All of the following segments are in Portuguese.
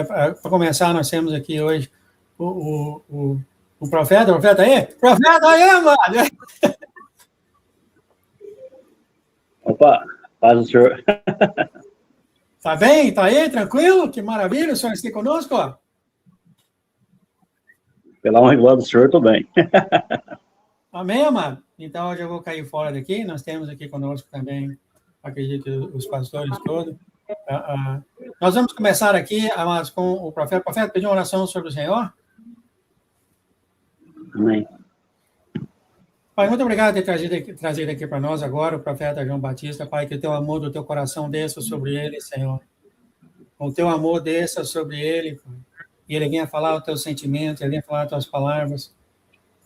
Para começar, nós temos aqui hoje o profeta. O profeta aí? Profeta aí, mano! Opa, paz do senhor. Tá bem? Tá aí? Tranquilo? Que maravilha, o senhor está aqui conosco, ó. Pela honra e glória do senhor, estou bem. Amém, amado? Então, hoje eu vou cair fora daqui. Nós temos aqui conosco também, acredito, os pastores todos. Nós vamos começar aqui, amados, com o profeta. O profeta pediu uma oração sobre o Senhor. Amém. Pai, muito obrigado por ter trazido aqui para nós agora o profeta João Batista. Pai, que o teu amor do teu coração desça sobre ele, Senhor. O teu amor desça sobre ele, Pai. E ele venha falar os teus sentimentos, ele venha falar as tuas palavras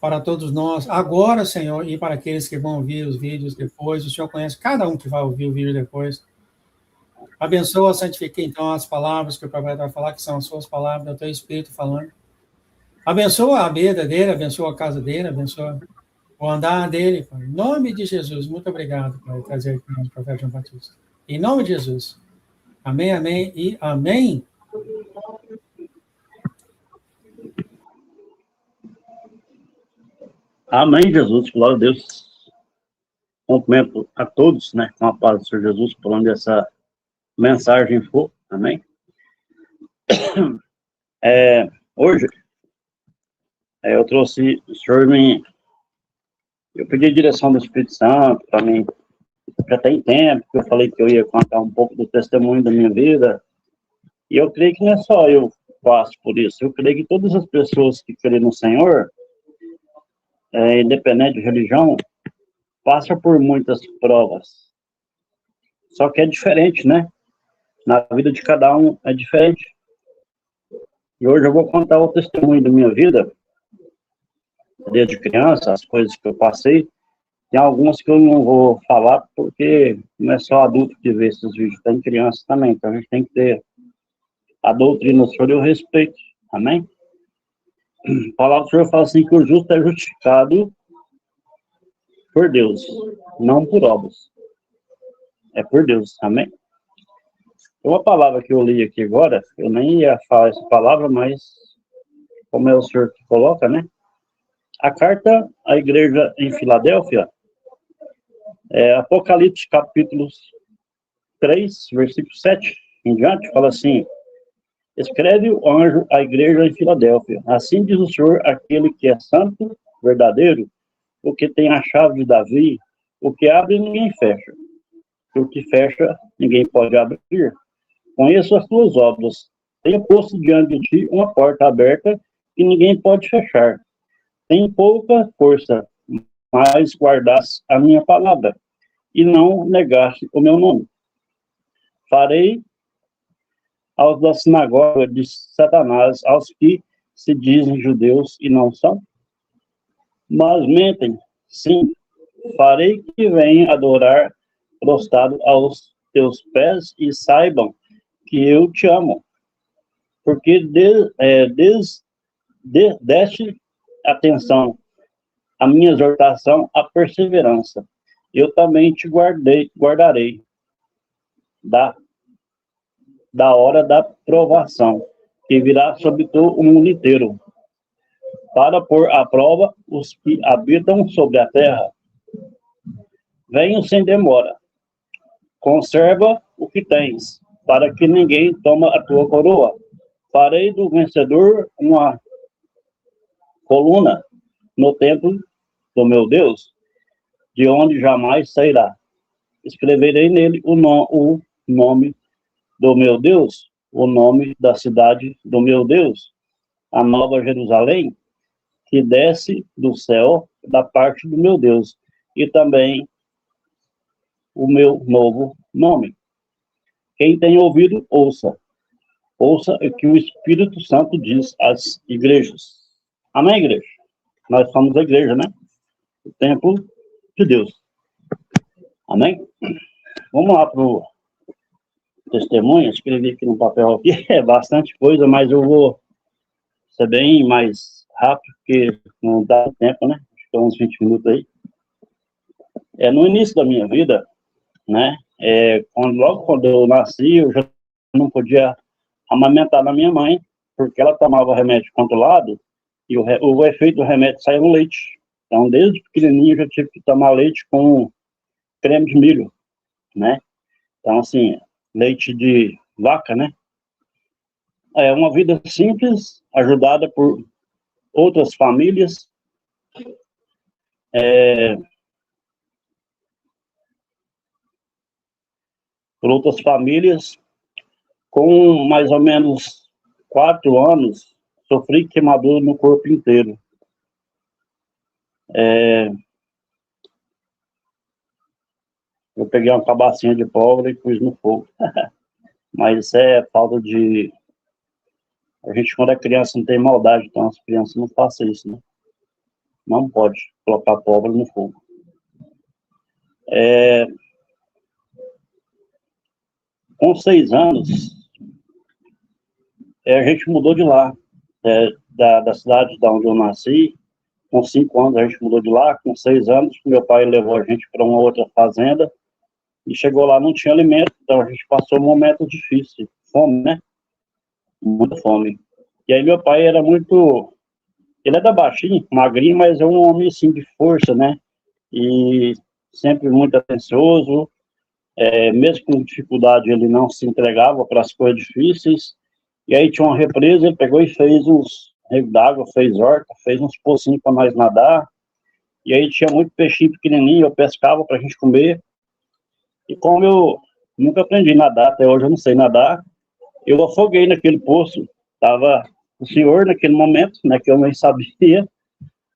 para todos nós, agora, Senhor, e para aqueles que vão ouvir os vídeos depois. O Senhor conhece cada um que vai ouvir o vídeo depois. Abençoa, santifique, então, as palavras que o profeta vai falar, que são as suas palavras, é o teu Espírito falando. Abençoa a vida dele, abençoa a casa dele, abençoa o andar dele, Pai. Em nome de Jesus, muito obrigado por trazer aqui o profeta João Batista. Em nome de Jesus. Amém, amém e amém. Amém, Jesus, glória a Deus. Cumprimento a todos, né, com a paz do Senhor Jesus, por onde essa mensagem for, amém? Hoje, eu trouxe, o Senhor eu pedi a direção do Espírito Santo para mim, já tem tempo que eu falei que eu ia contar um pouco do testemunho da minha vida, e eu creio que não é só eu que passo por isso, eu creio que todas as pessoas que creem no Senhor, independente de religião, passa por muitas provas. Só que é diferente, né? Na vida de cada um é diferente. E hoje eu vou contar o testemunho da minha vida, desde criança, as coisas que eu passei. Tem algumas que eu não vou falar, porque não é só adulto que vê esses vídeos, tem criança também. Então a gente tem que ter a doutrina do Senhor e o respeito. Amém? A palavra do Senhor fala assim, que o justo é justificado por Deus, não por obras. É por Deus, amém? Uma palavra que eu li aqui agora, eu nem ia falar essa palavra, mas como é o Senhor que coloca, né? A carta à igreja em Filadélfia, Apocalipse capítulo 3, versículo 7 em diante, fala assim, escreve o anjo à igreja em Filadélfia, assim diz o Senhor, aquele que é santo, verdadeiro, o que tem a chave de Davi, o que abre ninguém fecha, e o que fecha ninguém pode abrir. Conheço as tuas obras, tenho posto diante de ti uma porta aberta que ninguém pode fechar. Tem pouca força, mas guardaste a minha palavra, e não negaste o meu nome. Farei aos da sinagoga de Satanás, aos que se dizem judeus e não são, mas mentem, sim, farei que venham adorar prostrado aos teus pés e saibam que eu te amo, porque deste atenção à minha exortação, à perseverança. Eu também te guardarei da hora da provação, que virá sobre tu o mundo inteiro, para pôr à prova os que habitam sobre a terra. Venho sem demora, conserva o que tens, para que ninguém toma a tua coroa. Farei do vencedor uma coluna no templo do meu Deus, de onde jamais sairá. Escreverei nele o nome do meu Deus, o nome da cidade do meu Deus, a nova Jerusalém, que desce do céu da parte do meu Deus, e também o meu novo nome. Quem tem ouvido, ouça. Ouça o que o Espírito Santo diz às igrejas. Amém, igreja? Nós somos a igreja, né? O templo de Deus. Amém? Vamos lá para o testemunho. Escrevi aqui no papel aqui. É bastante coisa, mas eu vou ser bem mais rápido, porque não dá tempo, né? Acho que é uns 20 minutos aí. No início da minha vida, né? Logo quando eu nasci, eu já não podia amamentar na minha mãe, porque ela tomava remédio controlado, e o efeito do remédio saiu no leite. Então, desde pequenininho, eu já tive que tomar leite com creme de milho, né? Então, assim, leite de vaca, né? É uma vida simples, ajudada por outras famílias, com mais ou menos 4 anos, sofri queimadura no corpo inteiro. Eu peguei uma cabacinha de pólvora e pus no fogo. Mas isso é falta de... A gente, quando é criança, não tem maldade, então as crianças não façam isso, né? Não pode colocar pólvora no fogo. Com 6 anos, a gente mudou de lá, da cidade da onde eu nasci. Com 5 anos, a gente mudou de lá. Com 6 anos, meu pai levou a gente para uma outra fazenda. E chegou lá, não tinha alimento, então a gente passou um momento difícil. Fome, né? Muita fome. E aí meu pai era muito... Ele era baixinho, magrinho, mas é um homem, assim, de força, né? E sempre muito atencioso. Mesmo com dificuldade, ele não se entregava para as coisas difíceis. E aí tinha uma represa, ele pegou e fez uns rios d'água, fez horta, fez uns pocinhos para nós nadar. E aí tinha muito peixinho pequenininho, eu pescava para a gente comer. E como eu nunca aprendi a nadar, até hoje eu não sei nadar, eu afoguei naquele poço. Tava o senhor naquele momento, né, que eu nem sabia,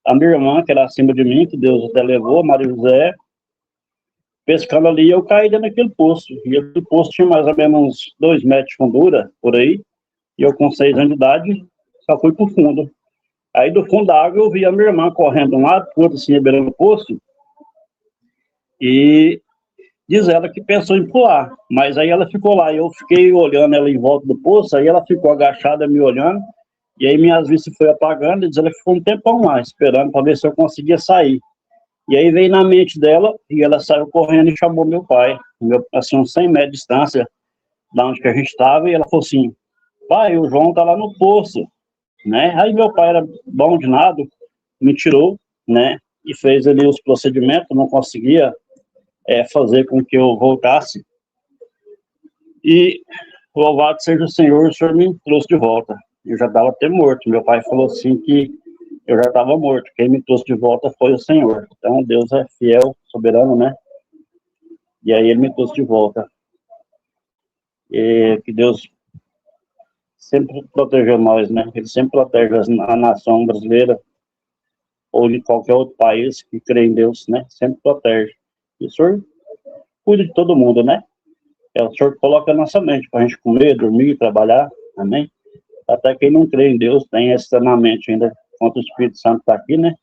a minha irmã, que era acima de mim, que Deus até levou, a Maria José, pescando ali, eu caí dentro daquele poço. E aquele poço tinha mais ou menos uns 2 metros de fundura, por aí, e eu com 6 anos de idade, só fui pro fundo. Aí do fundo da água eu vi a minha irmã correndo de um lado, pro outro assim, beirando o poço, e diz ela que pensou em pular, mas aí ela ficou lá, eu fiquei olhando ela em volta do poço, aí ela ficou agachada me olhando, e aí minhas vistas foi apagando, e diz ela que ficou um tempão lá, esperando para ver se eu conseguia sair. E aí veio na mente dela, e ela saiu correndo e chamou meu pai, assim, uns 100 metros de distância da onde que a gente estava, e ela falou assim: pai, o João tá lá no poço, né? Aí meu pai era bom de nada, me tirou, né? E fez ali os procedimentos, não conseguia fazer com que eu voltasse. E louvado seja o Senhor me trouxe de volta. Eu já estava até morto. Meu pai falou assim que eu já estava morto. Quem me trouxe de volta foi o Senhor. Então Deus é fiel, soberano, né? E aí ele me trouxe de volta. E que Deus sempre protegeu nós, né? Ele sempre protege a nação brasileira ou de qualquer outro país que crê em Deus, né? Sempre protege. E o Senhor cuida de todo mundo, né? O Senhor coloca a nossa mente para a gente comer, dormir, trabalhar, amém? Até quem não crê em Deus tem essa na mente ainda, enquanto o Espírito Santo está aqui, né?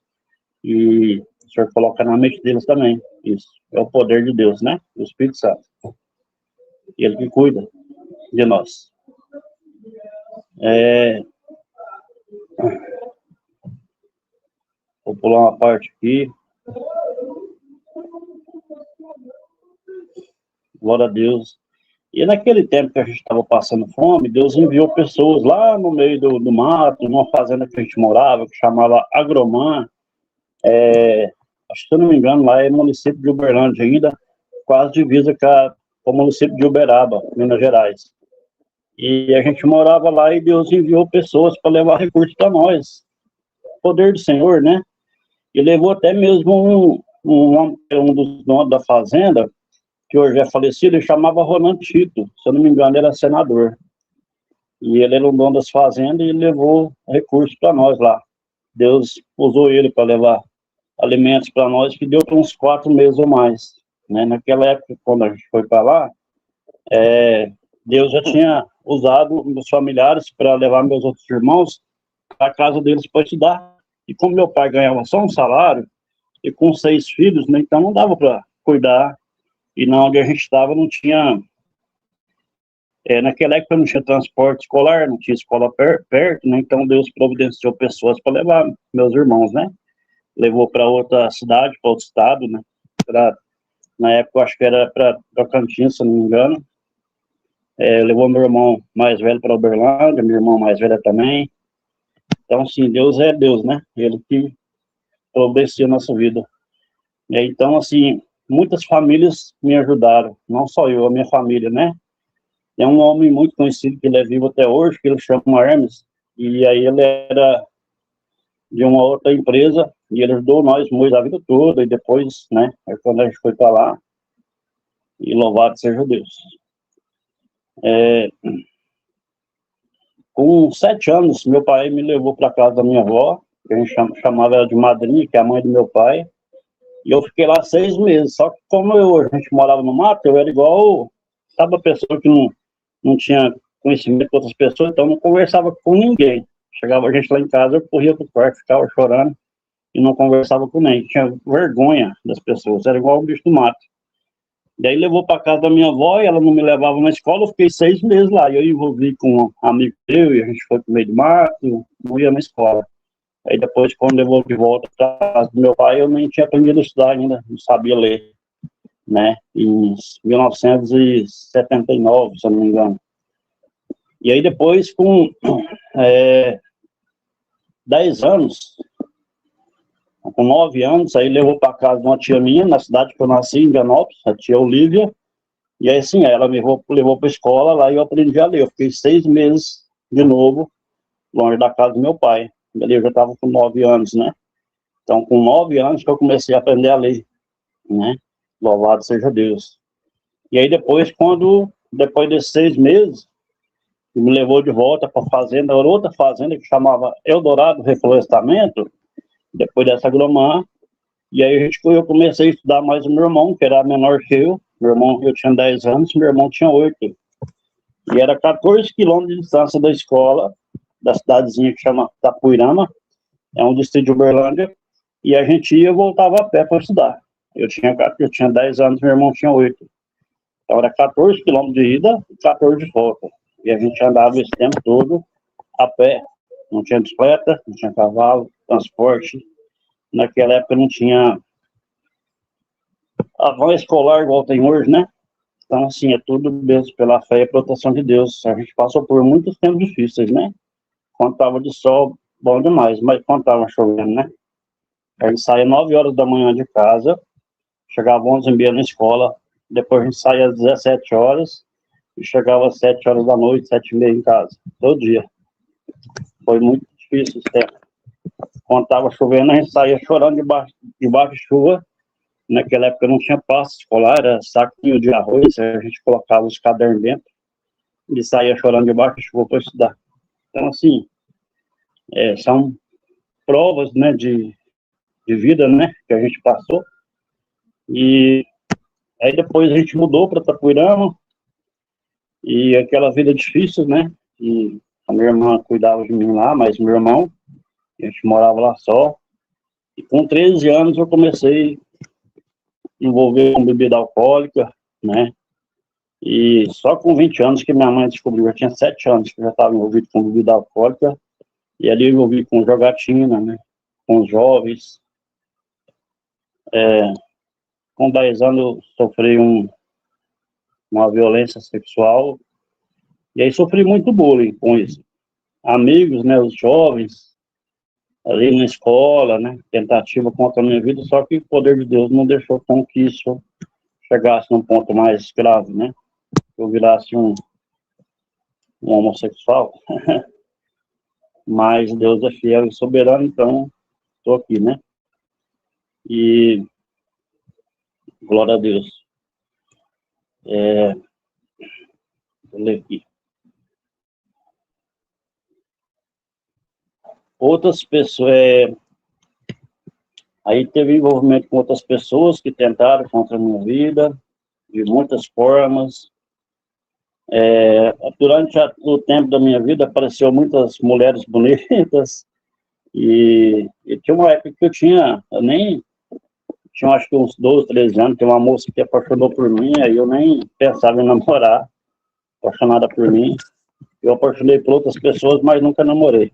E o Senhor coloca na mente deles também. Isso é o poder de Deus, né? O Espírito Santo. Ele que cuida de nós. Vou pular uma parte aqui. Glória a Deus. E naquele tempo que a gente estava passando fome, Deus enviou pessoas lá no meio do mato, numa fazenda que a gente morava, que chamava Agromã. Acho que, se eu não me engano, lá é município de Uberlândia ainda, quase divisa com o município de Uberaba, Minas Gerais. E a gente morava lá e Deus enviou pessoas para levar recursos para nós. Poder do Senhor, né? E levou até mesmo um dos donos da fazenda, que hoje é falecido, ele chamava Ronald Tito, se eu não me engano, ele era senador. E ele era o dono das fazendas e ele levou recursos para nós lá. Deus usou ele para levar alimentos para nós, que deu para uns 4 meses ou mais. Né? Naquela época, quando a gente foi para lá, Deus já tinha usado meus familiares para levar meus outros irmãos para a casa deles para estudar. E como meu pai ganhava só um salário, e com 6 filhos, né, então não dava para cuidar. E na onde a gente estava não tinha... naquela época não tinha transporte escolar, não tinha escola perto, né? Então Deus providenciou pessoas para levar meus irmãos, né? Levou para outra cidade, para outro estado, né? Na época, eu acho que era para Tocantins, se não me engano. levou meu irmão mais velho para Uberlândia, minha irmã mais velha também. Então, assim, Deus é Deus, né? Ele que providencia a nossa vida. Então, assim, muitas famílias me ajudaram, não só eu, a minha família, né? Tem um homem muito conhecido, que ele é vivo até hoje, que ele chama Hermes, e aí ele era de uma outra empresa, e ele ajudou nós muito a vida toda, e depois, né, quando a gente foi para lá, e louvado seja Deus. Com 7 anos, meu pai me levou para casa da minha avó, que a gente chamava ela de madrinha, que é a mãe do meu pai, e eu fiquei lá 6 meses, só que como a gente morava no mato, eu era igual, sabe, a pessoa que não tinha conhecimento com outras pessoas, então não conversava com ninguém. Chegava a gente lá em casa, eu corria pro quarto, ficava chorando, e não conversava com ninguém, tinha vergonha das pessoas, era igual o bicho do mato. Daí levou para casa da minha avó, e ela não me levava na escola, eu fiquei 6 meses lá, e eu envolvi com um amigo meu, e a gente foi pro meio do mato, não ia na escola. Aí depois, quando levou de volta para casa do meu pai, eu nem tinha aprendido a estudar ainda, não sabia ler, né, em 1979, se eu não me engano. E aí depois, com 10 anos, com 9 anos, aí levou para casa de uma tia minha, na cidade que eu nasci, em Vianópolis, a tia Olívia, e aí sim, ela me levou para a escola, lá e eu aprendi a ler. Eu fiquei 6 meses, de novo, longe da casa do meu pai. Ali eu já estava com 9 anos, né? Então, com 9 anos que eu comecei a aprender a ler, né? Louvado seja Deus. E aí depois, depois desses 6 meses, me levou de volta para a fazenda, outra fazenda que chamava Eldorado Reflorestamento, depois dessa agromã, e aí eu comecei a estudar mais o meu irmão, que era menor que eu. Meu irmão, eu tinha 10 anos, meu irmão tinha 8. E era 14 quilômetros de distância da escola, da cidadezinha que chama Tapuirama, é um distrito de Uberlândia, e a gente ia e voltava a pé para estudar. Eu tinha 10 anos, meu irmão tinha 8. Então era 14 quilômetros de ida e 14 de volta. E a gente andava esse tempo todo a pé. Não tinha bicicleta, não tinha cavalo, transporte. Naquela época não tinha a van escolar igual tem hoje, né? Então, assim, é tudo mesmo pela fé e a proteção de Deus. A gente passou por muitos tempos difíceis, né? Quando tava de sol, bom demais, mas quando tava chovendo, né? A gente saía 9 horas da manhã de casa, chegava 11h30 na escola, depois a gente saía às 17 horas e chegava às 7 horas da noite, 7h30 em casa, todo dia. Foi muito difícil esse tempo. Quando tava chovendo, a gente saía chorando debaixo de chuva. Naquela época não tinha pasta escolar, era saquinho de arroz, a gente colocava os cadernos dentro e saía chorando debaixo de chuva para estudar. Então, assim, são provas, né, de vida, né, que a gente passou. E aí depois a gente mudou para Tapuirama, e aquela vida difícil, né, e a minha irmã cuidava de mim lá, mas meu irmão, a gente morava lá só. E com 13 anos eu comecei a envolver com bebida alcoólica, né, e só com 20 anos que minha mãe descobriu, eu tinha 7 anos que eu já estava envolvido com bebida alcoólica, e ali eu envolvi com jogatina, né, com os jovens. Com 10 anos eu sofri uma violência sexual, e aí sofri muito bullying com isso. Amigos, né, os jovens, ali na escola, né, tentativa contra a minha vida, só que o poder de Deus não deixou com que isso chegasse num ponto mais grave, né, eu virasse um homossexual. Mas Deus é fiel e soberano, então estou aqui, né, e glória a Deus. Vou ler aqui. Outras pessoas, aí teve envolvimento com outras pessoas que tentaram contra a minha vida, de muitas formas. Durante o tempo da minha vida, apareceu muitas mulheres bonitas, e tinha uma época que eu tinha acho que uns 12, 13 anos, tem uma moça que apaixonou por mim, aí eu nem pensava em namorar, apaixonada por mim. Eu apaixonei por outras pessoas, mas nunca namorei.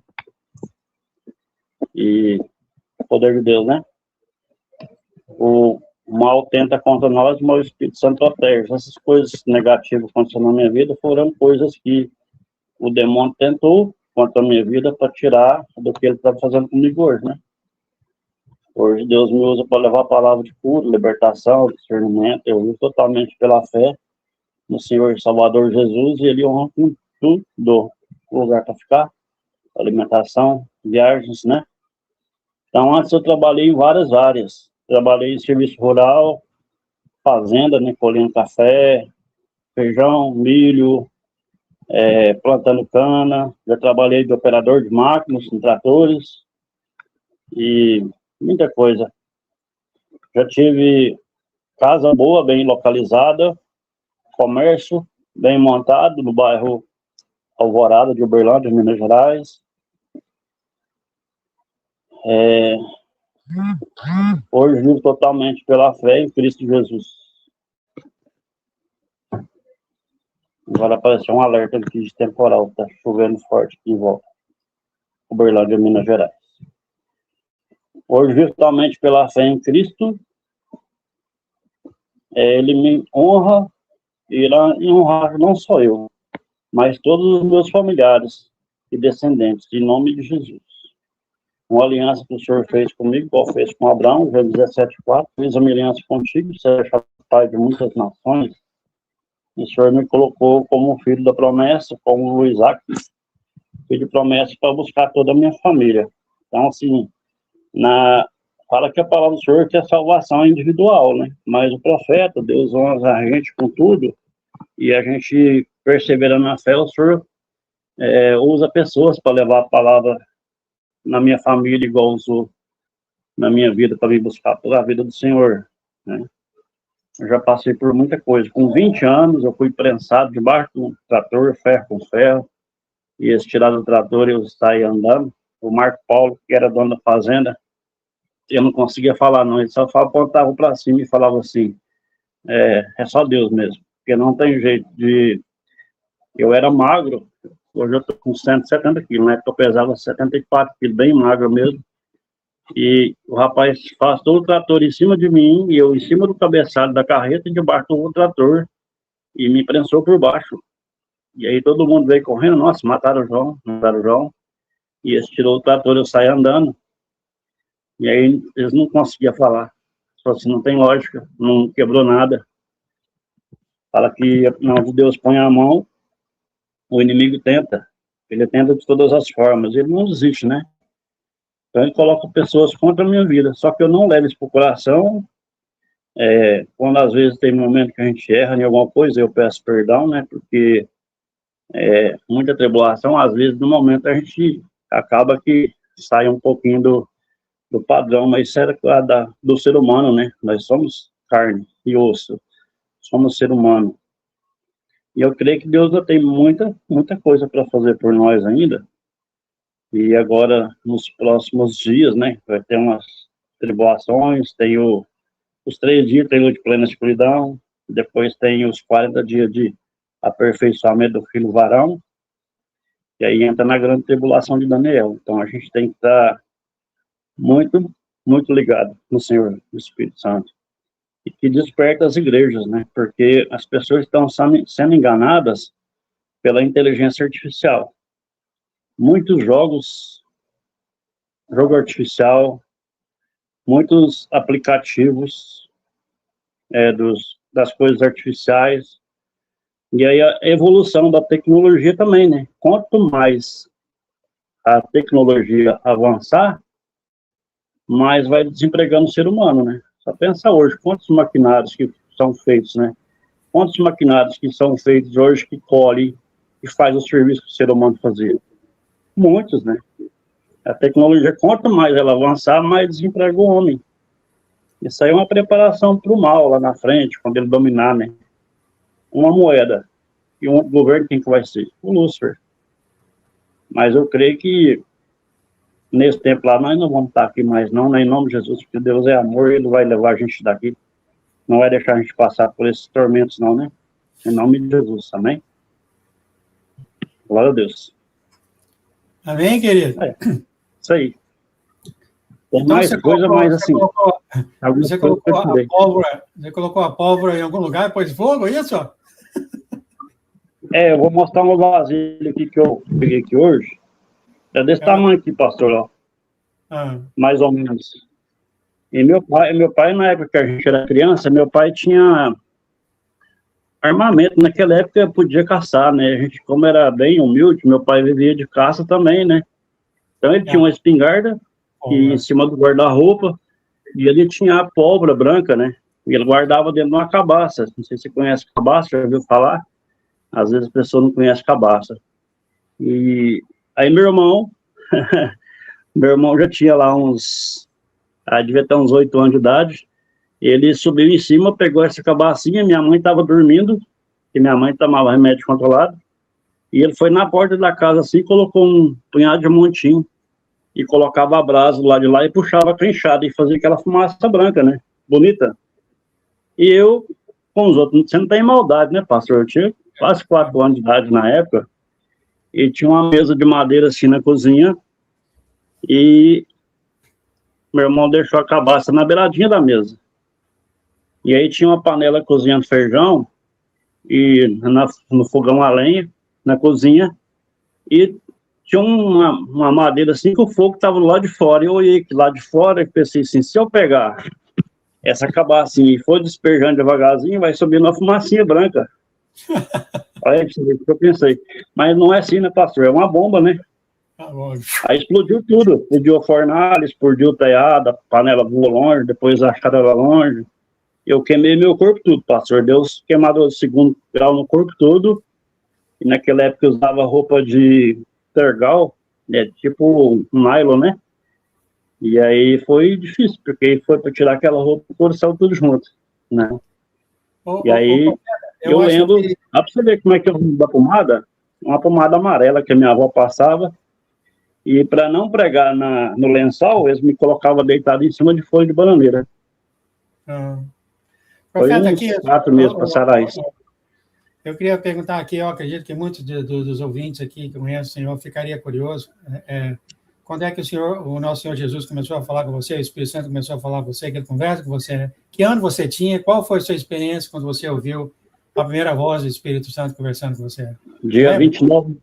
E o poder de Deus, né? O mal tenta contra nós, mas o Espírito Santo protege. Essas coisas negativas que aconteceram na minha vida foram coisas que o demônio tentou contra a minha vida para tirar do que ele está fazendo comigo hoje, né? Hoje Deus me usa para levar a palavra de cura, libertação, discernimento. Eu vivo totalmente pela fé no Senhor e Salvador Jesus, e Ele honra com tudo, lugar para ficar, alimentação, viagens, né? Então, antes eu trabalhei em várias áreas. Trabalhei em serviço rural, fazenda, né, colhendo café, feijão, milho, plantando cana. Já trabalhei de operador de máquinas, em tratores e muita coisa. Já tive casa boa, bem localizada, comércio bem montado no bairro Alvorada de Uberlândia, Minas Gerais. Hoje vivo totalmente pela fé em Cristo Jesus. Agora apareceu um alerta aqui de temporal, tá chovendo forte aqui em volta. Uberlândia, Minas Gerais. Hoje vivo totalmente pela fé em Cristo. Ele me honra e irá honrar não só eu, mas todos os meus familiares e descendentes, em nome de Jesus. Uma aliança que o Senhor fez comigo, igual fez com Abraão, Gênesis 17:4, fiz uma aliança contigo, você é pai de muitas nações, e o Senhor me colocou como filho da promessa, como o Isaac, filho de promessa, para buscar toda a minha família. Então, assim, fala que a palavra do Senhor que a salvação é individual, né? Mas o profeta, Deus honra a gente com tudo, e a gente, perseverando na fé, o Senhor usa pessoas para levar a palavra na minha família, igual usou na minha vida, para me buscar pela vida do Senhor, né? Eu já passei por muita coisa. Com 20 anos, eu fui prensado debaixo de um trator, ferro com ferro, e eles tiraram do trator e eu saí andando. O Marco Paulo, que era dono da fazenda, eu não conseguia falar, não. Ele só apontava para cima e falava assim, é só Deus mesmo, porque não tem jeito de... Eu era magro, hoje eu estou com 170 quilos, né? Eu pesava 74 quilos, bem magro mesmo. E o rapaz passou o trator em cima de mim, e eu em cima do cabeçalho da carreta, debaixo do trator, e me prensou por baixo. E aí todo mundo veio correndo, nossa, mataram o João, e eles tirou o trator, eu saí andando, e aí eles não conseguiam falar. Só assim, não tem lógica, não quebrou nada. Fala que onde Deus põe a mão, o inimigo tenta. Ele tenta de todas as formas, ele não desiste, né? Então ele coloca pessoas contra a minha vida, só que eu não levo isso para o coração. Quando às vezes tem momento que a gente erra em alguma coisa, eu peço perdão, né? Porque muita tribulação, às vezes no momento a gente acaba que sai um pouquinho do padrão, mas isso é do ser humano, né? Nós somos carne e osso, somos ser humano. E eu creio que Deus ainda tem muita coisa para fazer por nós ainda. E agora, nos próximos dias, né, vai ter umas tribulações, tem os 3 dias, tem de plena escuridão, depois tem os 40 dias de aperfeiçoamento do filho varão, e aí entra na grande tribulação de Daniel. Então a gente tem que estar muito ligado no Senhor, no Espírito Santo, e que desperta as igrejas, né, porque as pessoas estão sendo enganadas pela inteligência artificial. Muitos jogo artificial, muitos aplicativos das coisas artificiais, e aí a evolução da tecnologia também, né? Quanto mais a tecnologia avançar, mais vai desempregando o ser humano, né? Só pensa hoje, quantos maquinários que são feitos, né? Quantos maquinários que são feitos hoje que colhem e faz o serviço que o ser humano fazia? Muitos, né? A tecnologia, quanto mais ela avançar, mais desemprega o homem. Isso aí é uma preparação para o mal lá na frente, quando ele dominar, né? Uma moeda. E um governo, quem que vai ser? O Lúcifer. Mas eu creio que nesse tempo lá, nós não vamos estar aqui mais não, né? Em nome de Jesus, porque Deus é amor, Ele vai levar a gente daqui. Não vai deixar a gente passar por esses tormentos não, né? Em nome de Jesus, amém? Glória a Deus. Amém, querido? Isso aí. Tem Então mais coisa, mas assim... Você colocou a pólvora em algum lugar e pôs fogo, é isso? Eu vou mostrar um vasilho aqui que eu peguei aqui hoje. É desse tamanho aqui, pastor, ó. Mais ou menos. E meu pai, na época que a gente era criança, meu pai tinha armamento. Naquela época podia caçar, né? A gente, como era bem humilde, meu pai vivia de caça também, né? Então ele tinha uma espingarda e em cima do guarda-roupa, e ele tinha a pólvora branca, né? E ele guardava dentro de uma cabaça. Não sei se você conhece cabaça, já ouviu falar? Às vezes a pessoa não conhece cabaça. E aí meu irmão já tinha lá devia ter uns 8 anos de idade. Ele subiu em cima, pegou essa cabacinha, minha mãe estava dormindo, e minha mãe tomava remédio controlado, e ele foi na porta da casa assim, colocou um punhado de montinho, e colocava a brasa do lado de lá e puxava a enxada, e fazia aquela fumaça branca, né? Bonita. E eu, com os outros, você não tem maldade, né, pastor? Eu tinha quase 4 anos de idade na época, e tinha uma mesa de madeira assim na cozinha, e meu irmão deixou a cabaça na beiradinha da mesa. E aí tinha uma panela cozinhando feijão, e no fogão a lenha, na cozinha, e tinha uma madeira assim que o fogo estava lá de fora. E eu olhei aqui lá de fora e pensei assim, se eu pegar essa cabacinha e for despejando devagarzinho, vai subir uma fumacinha branca. Aí eu pensei, mas não é assim, né, pastor? É uma bomba, né? Aí explodiu tudo, explodiu a fornalha, explodiu o telhado, a panela voou longe, depois a chaleira longe. Eu queimei meu corpo tudo, pastor. Deus queimado o 2º grau no corpo todo. E naquela época eu usava roupa de tergal, né, tipo um nylon, né? E aí foi difícil, porque foi para tirar aquela roupa toda, saiu tudo junto, né? E aí eu lembro, dá para você ver como é que eu uso da pomada? Uma pomada amarela que a minha avó passava. E para não pregar no lençol, eles me colocavam deitado em cima de folha de bananeira. Foi Profeta, uns aqui, 4 meses para sarar isso. Eu queria perguntar aqui, eu acredito que muitos dos ouvintes aqui que conhecem o Senhor ficaria curioso. Quando é que o nosso Senhor Jesus começou a falar com você, o Espírito Santo começou a falar com você, que ele conversa com você? Que ano você tinha? Qual foi a sua experiência quando você ouviu a primeira voz do Espírito Santo conversando com você? Dia 29.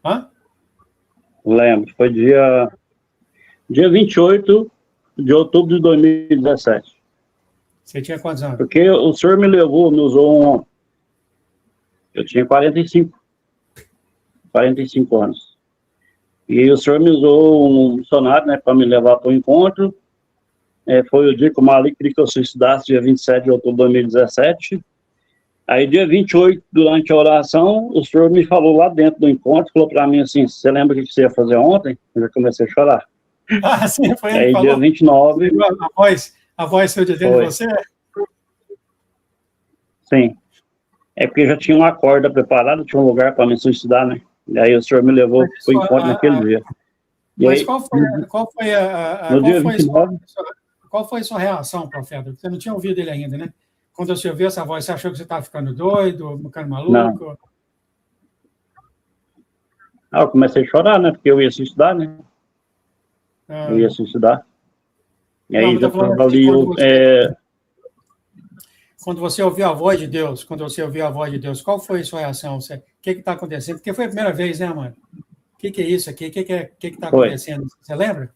Hã? Lembro, foi dia 28 de outubro de 2017. Você tinha quantos anos? Porque o senhor me usou eu tinha 45 anos. E o senhor me usou um missionário, né, para me levar para o encontro. Foi o dia que o Malik queria que eu suicidasse, dia 27 de outubro de 2017. Aí, dia 28, durante a oração, o senhor me falou lá dentro do encontro, falou para mim assim, você lembra o que você ia fazer ontem? Eu já comecei a chorar. Sim, foi ele aí, que falou. Dia 29... A voz saiu de dentro de você? Sim. É porque já tinha uma corda preparada, tinha um lugar para me suicidar, né? E aí o senhor me levou para o encontro naquele dia. Mas aí, qual foi a sua reação, profeta? Você não tinha ouvido ele ainda, né? Quando você ouviu essa voz, você achou que você estava ficando doido, ficando maluco? Não. Eu comecei a chorar, né? Porque eu ia suicidar, né? Eu ia suicidar. E aí já estava ali... Quando você ouviu a voz de Deus, qual foi a sua reação? O que está acontecendo? Porque foi a primeira vez, né, mano? O que é isso aqui? O que está acontecendo? Você lembra?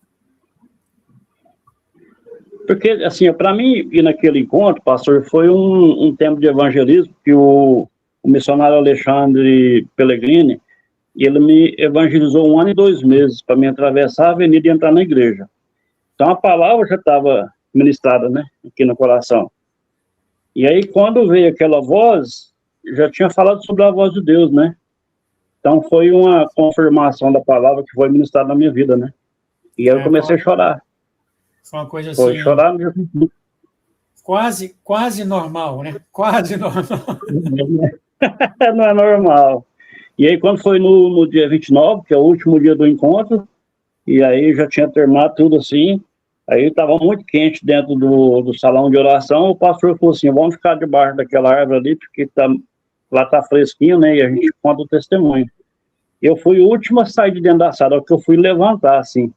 Porque, assim, para mim, ir naquele encontro, pastor, foi um tempo de evangelismo que o missionário Alexandre Pellegrini, ele me evangelizou 1 ano e 2 meses para me atravessar a avenida e entrar na igreja. Então, a palavra já estava ministrada, né, aqui no coração. E aí, quando veio aquela voz, já tinha falado sobre a voz de Deus, né? Então, foi uma confirmação da palavra que foi ministrada na minha vida, né? E aí eu comecei a chorar. Foi uma coisa assim... Foi chorar mesmo. Quase normal, né? Quase normal. Não é normal. E aí, quando foi no dia 29, que é o último dia do encontro, e aí já tinha terminado tudo assim, aí estava muito quente dentro do salão de oração, o pastor falou assim, vamos ficar debaixo daquela árvore ali, porque lá está fresquinho, né, e a gente conta o testemunho. Eu fui o último a sair de dentro da sala, que eu fui levantar, assim,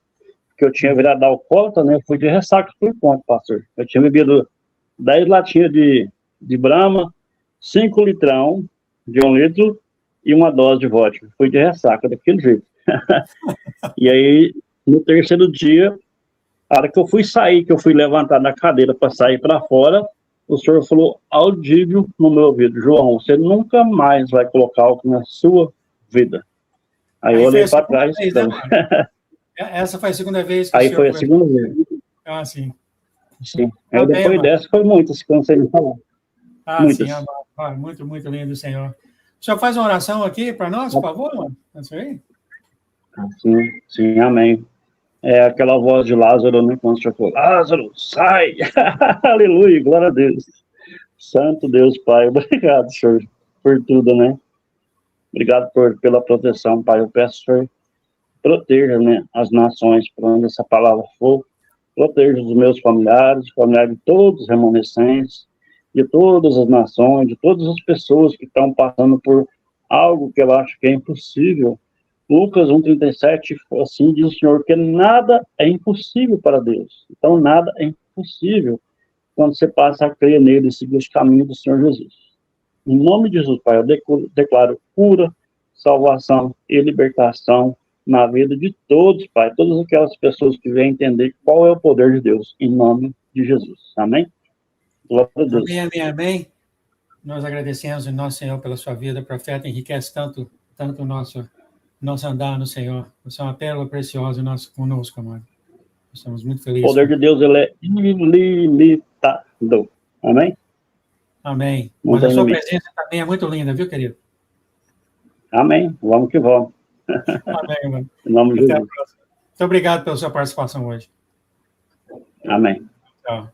que eu tinha virado alcoólatra, né? Eu fui de ressaca por conta, pastor. Eu tinha bebido 10 latinhas de Brahma, 5 litrão de 1 litro e uma dose de vodka. Fui de ressaca, daquele jeito. E aí, no terceiro dia, a hora que eu fui sair, que eu fui levantar da cadeira para sair para fora, o senhor falou audível no meu ouvido: João, você nunca mais vai colocar álcool na sua vida. Aí eu olhei para trás. Vez, né, essa foi a segunda vez que aí o senhor... foi a segunda vez. Ah, sim. Sim. Aí depois dessa foi muitas, que eu não sei nem falar. Ah, muitas. Sim, amado. Muito, muito lindo, Senhor. O senhor faz uma oração aqui para nós, por favor, mano? Isso aí? Sim, sim, amém. É aquela voz de Lázaro, né? Quando o senhor falou: Lázaro, sai! Aleluia, glória a Deus. Santo Deus, Pai, obrigado, Senhor, por tudo, né? Obrigado pela proteção, Pai. Eu peço, Senhor, proteja, né, as nações, por onde essa palavra for. Proteja os meus familiares, familiares de todos os remanescentes, de todas as nações, de todas as pessoas que estão passando por algo que eu acho que é impossível. Lucas 1,37, assim diz o Senhor, que nada é impossível para Deus. Então, nada é impossível quando você passa a crer nele e seguir os caminhos do Senhor Jesus. Em nome de Jesus, Pai, eu declaro cura, salvação e libertação na vida de todos, Pai, todas aquelas pessoas que vêm entender qual é o poder de Deus, em nome de Jesus. Amém? Glória a Deus. Amém, amém, amém. Nós agradecemos ao nosso Senhor pela sua vida, profeta, enriquece tanto o nosso andar no Senhor. Você é uma pérola preciosa conosco, amado. Estamos muito felizes. O poder de Deus, ele é ilimitado. Amém? Amém. Mas a sua presença também é muito linda, viu, querido? Amém. Vamos que vamos. Amém, mano. Em nome de Jesus. Muito obrigado pela sua participação hoje. Amém. Tchau.